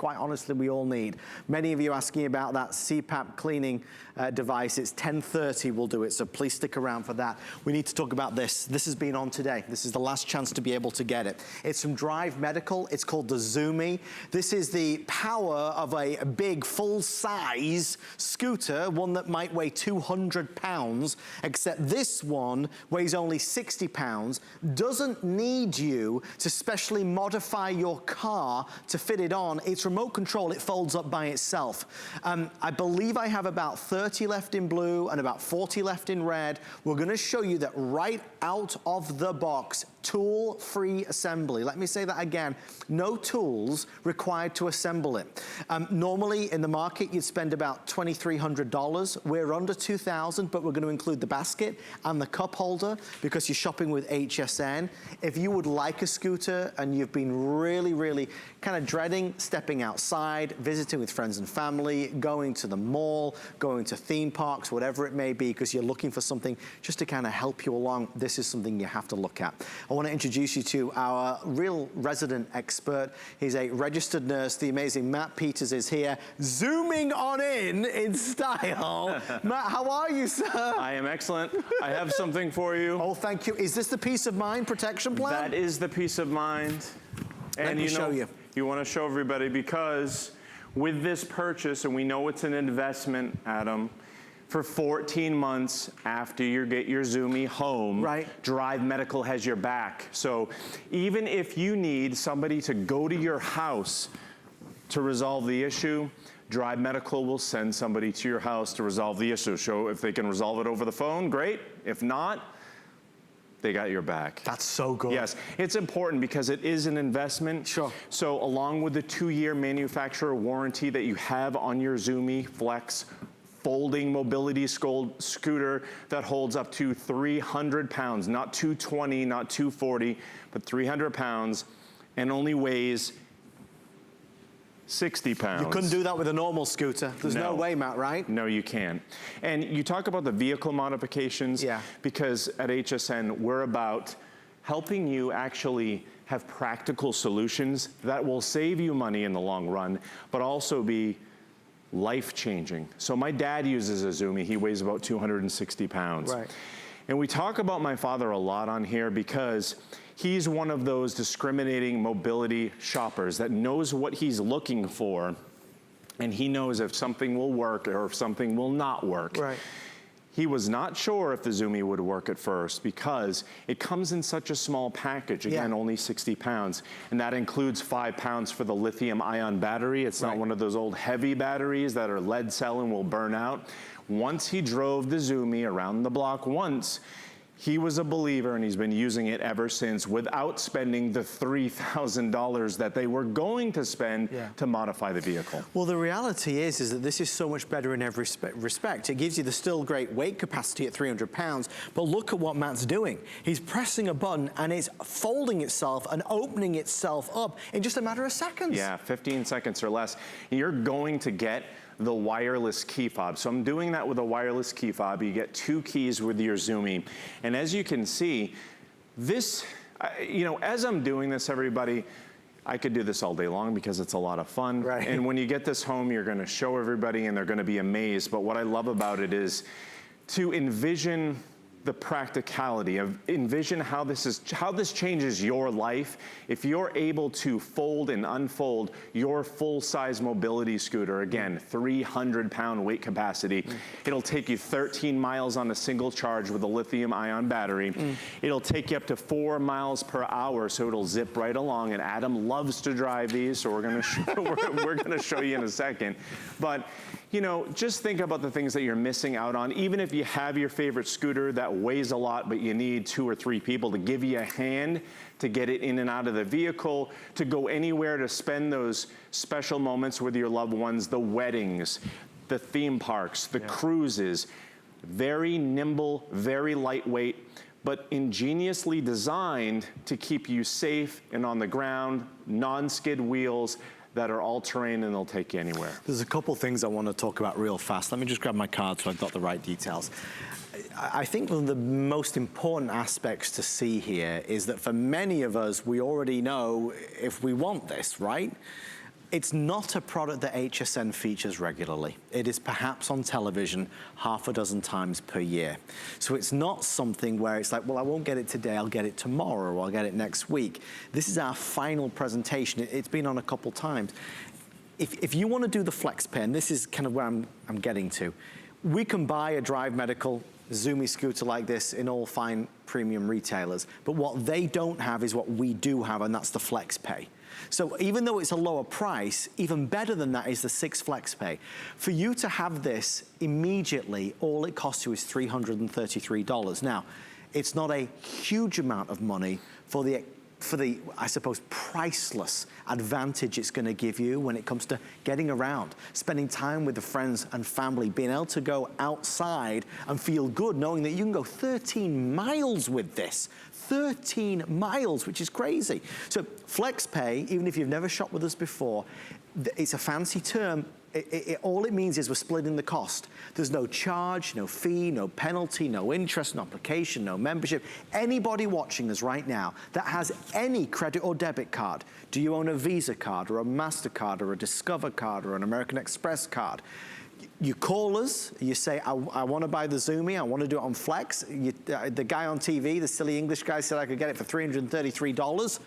quite honestly we all need. Many of you asking about that CPAP cleaning device. It's 10:30 we'll do it, so please stick around for that. We need to talk about this. This has been on today. This is the last chance to be able to get it. It's from Drive Medical. It's called the ZooMe. This is the power of a big full-size scooter, one that might weigh 200 pounds, except this one weighs only 60 pounds, doesn't need you to specially modify your car to fit it on. It's remote control. It folds up by itself. I believe I have about 30 left in blue and about 40 left in red. We're going to show you that right out of the box, tool-free assembly. Let me say that again. No tools required to assemble it. Normally in the market you'd spend about $2,300. We're under $2,000, but we're going to include the basket and the cup holder because you're shopping with HSN. If you would like a scooter and you've been really kind of dreading stepping outside, visiting with friends and family, going to the mall, going to theme parks, whatever it may be, because you're looking for something just to kind of help you along, this is something you have to look at. I want to introduce you to our real resident expert. He's a registered nurse. The amazing Matt Peters is here, zooming on in style. Matt, how are you, sir? I am excellent. I have something for you. Oh, thank you. Is this the peace of mind protection plan? That is the peace of mind. And Let me show you. You want to show everybody because with this purchase, and we know it's an investment, Adam, for 14 months after you get your ZooMe home, right, Drive Medical has your back. So even if you need somebody to go to your house to resolve the issue, Drive Medical will send somebody to your house to resolve the issue. So if they can resolve it over the phone, great. If not, they got your back. That's so good. Yes, it's important because it is an investment. Sure. So along with the 2-year manufacturer warranty that you have on your ZooMe Flex folding mobility scooter that holds up to 300 pounds, not 220, not 240, but 300 pounds, and only weighs 60 pounds. You couldn't do that with a normal scooter. There's no way, Matt, right? No, you can't. And you talk about the vehicle modifications, because at HSN, we're about helping you actually have practical solutions that will save you money in the long run, but also be life-changing. So my dad uses a ZooMe. He weighs about 260 pounds. Right. And we talk about my father a lot on here because he's one of those discriminating mobility shoppers that knows what he's looking for, and he knows if something will work or if something will not work. Right. He was not sure if the ZooMe would work at first because it comes in such a small package, again, only 60 pounds. And that includes 5 pounds for the lithium-ion battery. It's not one of those old heavy batteries that are lead cell and will burn out. Once he drove the ZooMe around the block once, he was a believer and he's been using it ever since without spending the $3,000 that they were going to spend to modify the vehicle. Well, the reality is that this is so much better in every respect. It gives you the still great weight capacity at 300 pounds, but look at what Matt's doing. He's pressing a button and it's folding itself and opening itself up in just a matter of seconds. Yeah, 15 seconds or less. You're going to get the wireless key fob. So I'm doing that with a wireless key fob. You get 2 keys with your ZooMe. And as you can see, this, you know, as I'm doing this, everybody, I could do this all day long because it's a lot of fun. Right. And when you get this home, you're gonna show everybody and they're gonna be amazed. But what I love about it is to envision the practicality of envision how this changes your life. If you're able to fold and unfold your full-size mobility scooter, again, 300-pound weight capacity, it'll take you 13 miles on a single charge with a lithium-ion battery. It'll take you up to 4 miles per hour, so it'll zip right along. And Adam loves to drive these, so we're gonna show you in a second. But you know, just think about the things that you're missing out on. Even if you have your favorite scooter that weighs a lot, but you need 2 or 3 people to give you a hand to get it in and out of the vehicle, to go anywhere, to spend those special moments with your loved ones, the weddings, the theme parks, the cruises. Very nimble, very lightweight, but ingeniously designed to keep you safe and on the ground, non-skid wheels that are all-terrain and they'll take you anywhere. There's a couple things I want to talk about real fast. Let me just grab my card so I've got the right details. I think one of the most important aspects to see here is that for many of us, we already know if we want this, right? It's not a product that HSN features regularly. It is perhaps on television half a dozen times per year. So it's not something where it's like, well, I won't get it today, I'll get it tomorrow, or I'll get it next week. This is our final presentation. It's been on a couple times. If you want to do the flex pay, and this is kind of where I'm getting to, we can buy a Drive Medical ZooMe Scooter like this in all fine premium retailers, but what they don't have is what we do have, and that's the flex pay. So even though it's a lower price, even better than that is the 6 flex pay. For you to have this immediately, all it costs you is $333. Now, it's not a huge amount of money for the, I suppose, priceless advantage it's gonna give you when it comes to getting around, spending time with the friends and family, being able to go outside and feel good knowing that you can go 13 miles with this. 13 miles, which is crazy. So flex pay, even if you've never shopped with us before, it's a fancy term. All it means is we're splitting the cost. There's no charge, no fee, no penalty, no interest, no application, no membership. Anybody watching us right now that has any credit or debit card, do you own a Visa card or a MasterCard or a Discover card or an American Express card? You call us, you say, I want to buy the ZooMe, I want to do it on Flex. The guy on TV, the silly English guy, said I could get it for $333.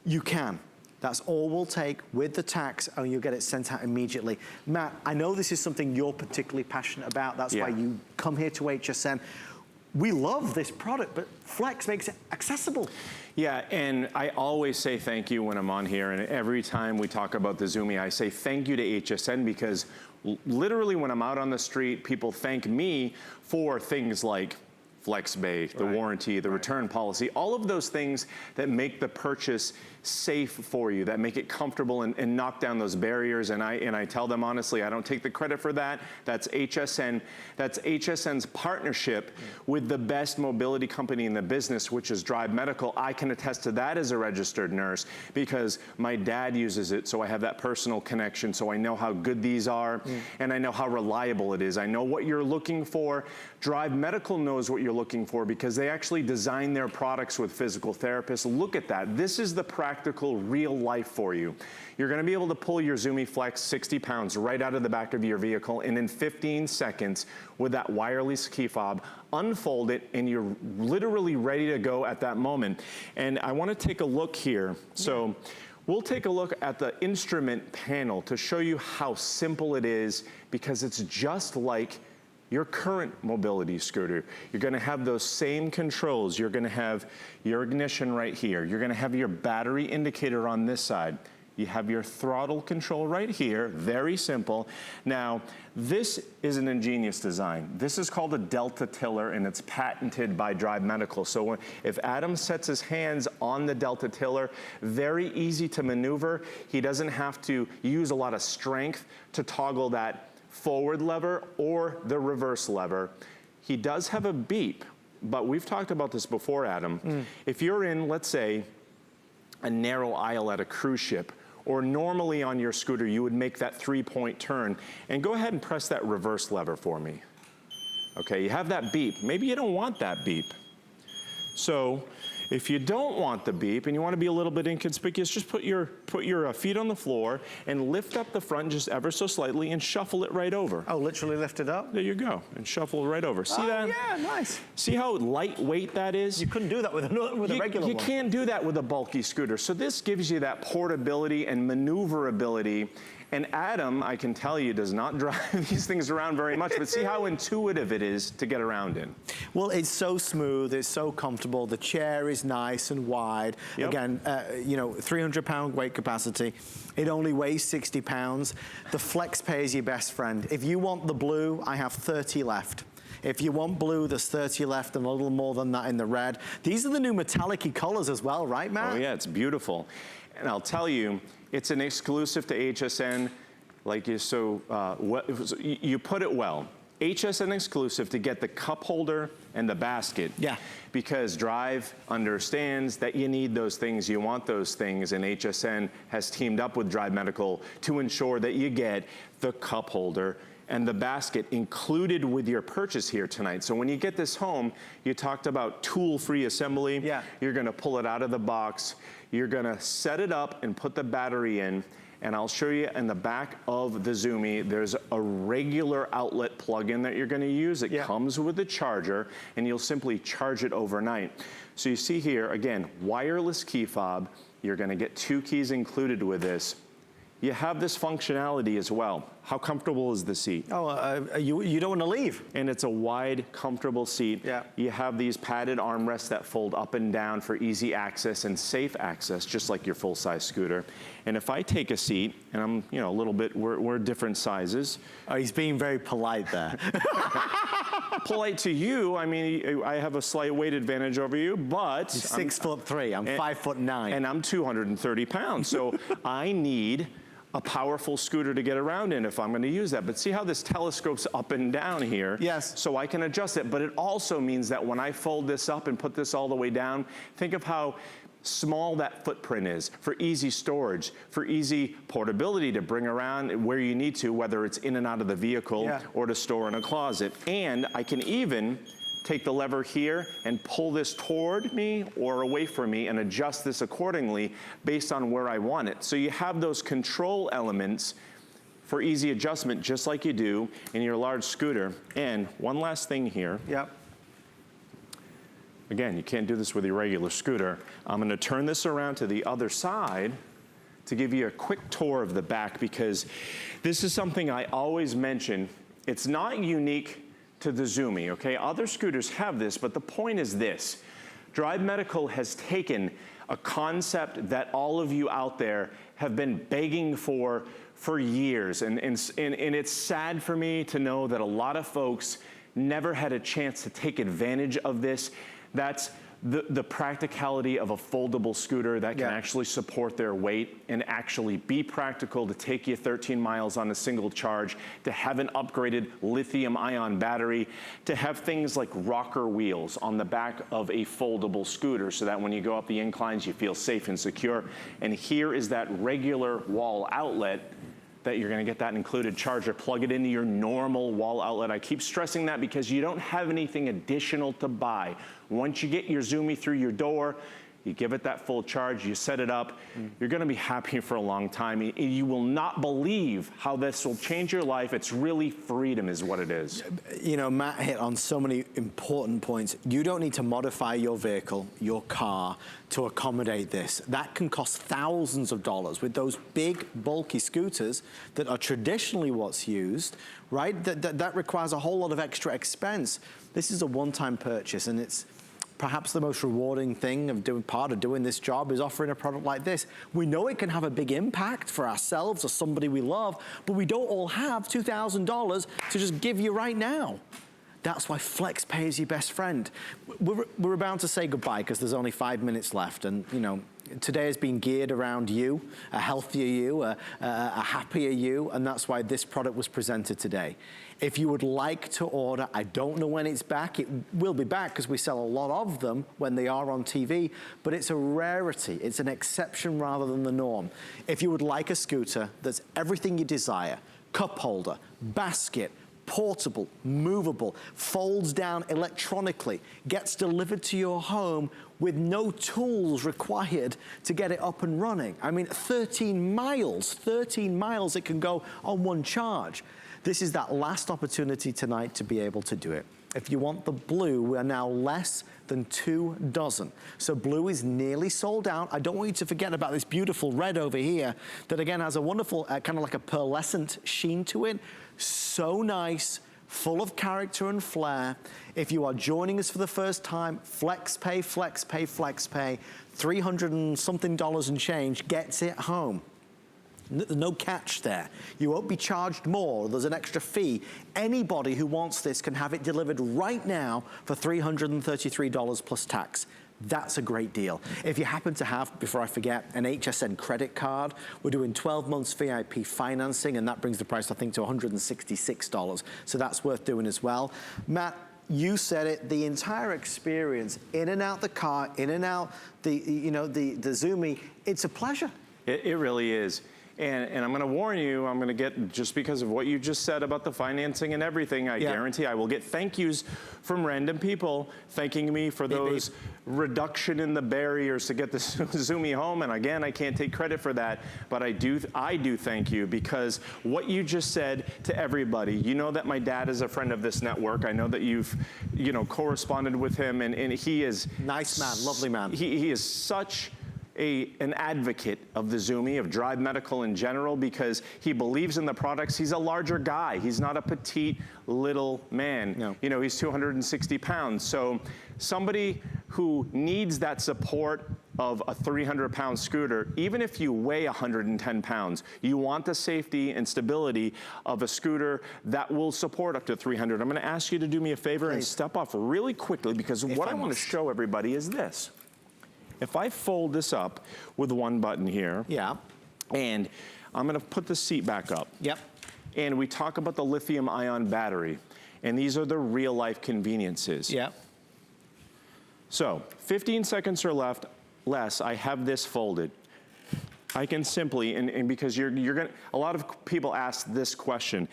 You can. That's all we'll take with the tax, and you'll get it sent out immediately. Matt, I know this is something you're particularly passionate about. That's why you come here to HSN. We love this product, but Flex makes it accessible. Yeah, and I always say thank you when I'm on here, and every time we talk about the ZooMe, I say thank you to HSN, because literally when I'm out on the street, people thank me for things like Flex Pay, the warranty, the return policy, all of those things that make the purchase safe for you, that make it comfortable and knock down those barriers. And I tell them honestly, I don't take the credit for that. That's HSN. That's HSN's partnership with the best mobility company in the business, which is Drive Medical. I can attest to that as a registered nurse because my dad uses it, so I have that personal connection, so I know how good these are, and I know how reliable it is. I know what you're looking for. Drive Medical knows what you're looking for because they actually design their products with physical therapists. Look at that. This is the practical, real life for you. You're gonna be able to pull your ZooMe Flex 60 pounds right out of the back of your vehicle, and in 15 seconds with that wireless key fob, unfold it, and you're literally ready to go at that moment. And I wanna take a look here. So we'll take a look at the instrument panel to show you how simple it is, because it's just like your current mobility scooter. You're gonna have those same controls. You're gonna have your ignition right here. You're gonna have your battery indicator on this side. You have your throttle control right here, very simple. Now, this is an ingenious design. This is called a Delta Tiller, and it's patented by Drive Medical. So if Adam sets his hands on the Delta Tiller, very easy to maneuver. He doesn't have to use a lot of strength to toggle that forward lever or the reverse lever. He does have a beep, but we've talked about this before, Adam. If you're in, let's say, a narrow aisle at a cruise ship, or normally on your scooter, you would make that 3-point turn, and go ahead and press that reverse lever for me. Okay, you have that beep. Maybe you don't want that beep. So if you don't want the beep and you want to be a little bit inconspicuous, just put your feet on the floor and lift up the front just ever so slightly and shuffle it right over. Oh, literally lift it up? There you go, and shuffle it right over. See that? Yeah, nice. See how lightweight that is? You couldn't do that with a regular one. You can't do that with a bulky scooter. So this gives you that portability and maneuverability. And Adam, I can tell you, does not drive these things around very much, but see how intuitive it is to get around in. Well, it's so smooth, it's so comfortable. The chair is nice and wide. Again, you know, 300-pound weight capacity. It only weighs 60 pounds. The Flex Pay is your best friend. If you want the blue, I have 30 left. If you want blue, there's 30 left and a little more than that in the red. These are the new metallic-y colors as well, right, Matt? Oh yeah, it's beautiful. And I'll tell you, it's an exclusive to HSN. Like you put it well. HSN exclusive to get the cup holder and the basket. Yeah. Because Drive understands that you need those things, you want those things, and HSN has teamed up with Drive Medical to ensure that you get the cup holder and the basket included with your purchase here tonight. So when you get this home, you talked about tool-free assembly. Yeah. You're gonna pull it out of the box. You're gonna set it up and put the battery in. And I'll show you in the back of the ZooMe, there's a regular outlet plug-in that you're gonna use. It comes with a charger, and you'll simply charge it overnight. So you see here, again, wireless key fob. You're gonna get 2 keys included with this. You have this functionality as well. How comfortable is the seat? Oh, you don't want to leave. And it's a wide, comfortable seat. Yeah. You have these padded armrests that fold up and down for easy access and safe access, just like your full-size scooter. And if I take a seat, and I'm, you know, a little bit, we're different sizes. Oh, he's being very polite there. Polite to you, I mean, I have a slight weight advantage over you, but He's 6'3", I'm 5'9". and I'm 230 pounds. So I need a powerful scooter to get around in if I'm going to use that. But see how this telescopes up and down here? Yes. So I can adjust it. But it also means that when I fold this up and put this all the way down, think of how small that footprint is for easy storage, for easy portability to bring around where you need to, whether it's in and out of the vehicle or to store in a closet. And I can even take the lever here and pull this toward me or away from me and adjust this accordingly based on where I want it. So you have those control elements for easy adjustment, just like you do in your large scooter. And one last thing here. Yep. Again, you can't do this with your regular scooter. I'm gonna turn this around to the other side to give you a quick tour of the back, because this is something I always mention. It's not unique to the ZooMe, okay? Other scooters have this, but the point is this. Drive Medical has taken a concept that all of you out there have been begging for years, and it's sad for me to know that a lot of folks never had a chance to take advantage of this. That's the practicality of a foldable scooter that can actually support their weight and actually be practical to take you 13 miles on a single charge, to have an upgraded lithium-ion battery, to have things like rocker wheels on the back of a foldable scooter so that when you go up the inclines, you feel safe and secure. And here is that regular wall outlet that you're gonna get that included charger, plug it into your normal wall outlet. I keep stressing that because you don't have anything additional to buy. Once you get your ZooMe through your door, you give it that full charge, you set it up, you're gonna be happy for a long time. You will not believe how this will change your life. It's really freedom is what it is. You know, Matt hit on so many important points. You don't need to modify your vehicle, your car, to accommodate this. That can cost thousands of dollars with those big, bulky scooters that are traditionally what's used, right? That requires a whole lot of extra expense. This is a one-time purchase, and it's perhaps the most rewarding thing of doing this job is offering a product like this. We know it can have a big impact for ourselves or somebody we love, but we don't all have $2,000 to just give you right now. That's why FlexPay is your best friend. We're about to say goodbye because there's only 5 minutes left, and you know, today has been geared around you, a healthier you, a happier you, and that's why this product was presented today. If you would like to order, I don't know when it's back. It will be back because we sell a lot of them when they are on TV, but it's a rarity. It's an exception rather than the norm. If you would like a scooter that's everything you desire, cup holder, basket, portable, movable, folds down electronically, gets delivered to your home with no tools required to get it up and running. I mean, 13 miles it can go on one charge. This is that last opportunity tonight to be able to do it. If you want the blue, we are now less than 2 dozen. So blue is nearly sold out. I don't want you to forget about this beautiful red over here that again has a wonderful kind of like a pearlescent sheen to it. So nice, full of character and flair. If you are joining us for the first time, FlexPay, FlexPay, FlexPay, $300 and something and change gets it home. No catch there. You won't be charged more. There's an extra fee. Anybody who wants this can have it delivered right now for $333 plus tax. That's a great deal. If you happen to have, before I forget, an HSN credit card, we're doing 12 months VIP financing, and that brings the price, I think, to $166. So that's worth doing as well. Matt, you said it, the entire experience, in and out the car, in and out the ZooMe, it's a pleasure. It really is. And I'm gonna warn you, I'm gonna get, just because of what you just said about the financing and everything, I guarantee I will get thank yous from random people thanking me for those reduction in the barriers to get the ZooMe home. And again, I can't take credit for that, but I do thank you, because what you just said to everybody, you know that my dad is a friend of this network. I know that you've, corresponded with him, and he is nice man, lovely man. He is such an advocate of the ZooMe, of Drive Medical in general, because he believes in the products. He's a larger guy. He's not a petite little man. No. He's 260 pounds. So somebody who needs that support of a 300-pound scooter, even if you weigh 110 pounds, you want the safety and stability of a scooter that will support up to 300. I'm gonna ask you to do me a favor and step off really quickly, because what I wanna show everybody is this. If I fold this up with one button here, and I'm gonna put the seat back up. And we talk about the lithium-ion battery, and these are the real-life conveniences. So, 15 seconds or less, I have this folded. I can simply, and because you're gonna, a lot of people ask this question,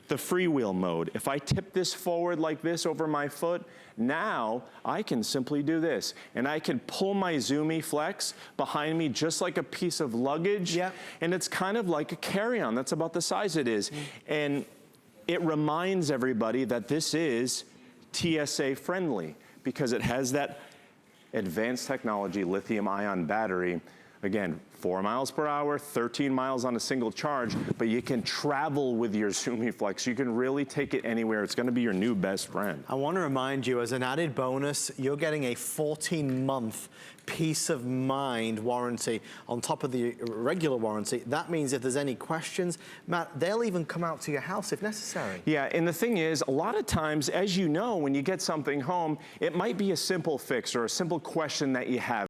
the freewheel mode. If I tip this forward like this over my foot, now I can simply do this. And I can pull my ZooMe Flex behind me just like a piece of luggage. And it's kind of like a carry-on. That's about the size it is. And it reminds everybody that this is TSA friendly, because it has that advanced technology lithium-ion battery. Again, 4 miles per hour, 13 miles on a single charge, but you can travel with your ZooMe Flex. You can really take it anywhere. It's gonna be your new best friend. I wanna remind you, as an added bonus, you're getting a 14-month peace of mind warranty on top of the regular warranty. That means if there's any questions, Matt, they'll even come out to your house if necessary. Yeah, and the thing is, a lot of times, as you know, when you get something home, it might be a simple fix or a simple question that you have.